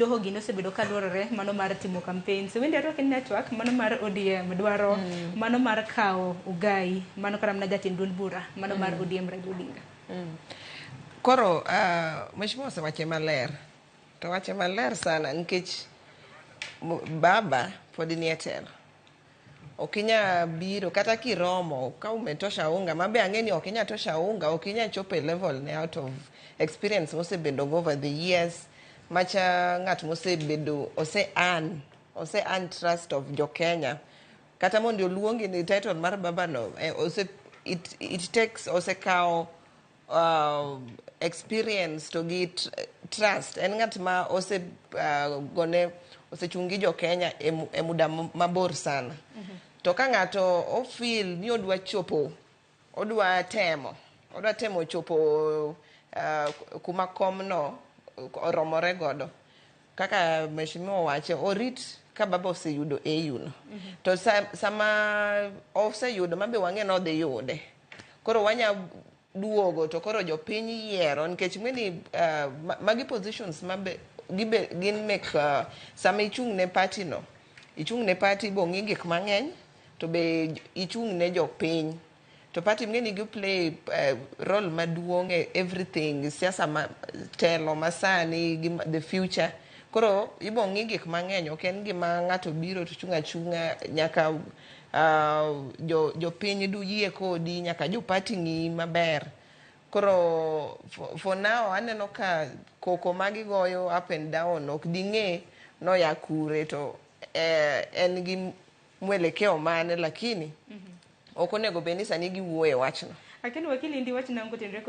doho gino sebedo kaluorore mano mar timo campaign. So Wendy Aura network mano mar ODM dwaro mano mar kawo ugai mano kara mna jatend duond bura mano mar ODM Raila Odinga. Koro mheshimiwa osewache maler. To wache maler sana nikech baba pod ni e telo. Okinya biro kata kiromo ka umetosha unga mabe angeni okinya tosha unga okinya chope level ne out of experience mosebedo over the years macha ngat mosebedo ose earn trust of jo Kenya kata mondo luongi ni title mar baba no it takes ose kao experience to get trust en ngat ma ose gone ose chungi jo Kenya e muda mabor sana. To ka ngato o feel ni odwa chopo odwa temo chopo kuma komno oromore godo kaka mheshimiwa wache orit ka baba oseyudo no. To sama oseyudo mabe wange no dhi yude koro wanya duogo to koro jopiny yiero nikech ng'eni magi positions mabe gibe gin mek sama ichung ne party no ichung ne party bo ngi gik mang'eny to be ichung ne jopiny to party ng'eni gi play role maduong' e everything siasa telo masani the future koro ibo ngi gik mang'eny ok en gima ng'ato biro to chunga nyaka jopiny du yie kodi nyaka jo party ngi maber. Koro for now aneno ka koko magi goyo up and down ok ding'e no ya kure to en gi mwelekeo mane lakini ok onego beni sani giwuoye wachno. Lakini wakili ndi wachna ngotenre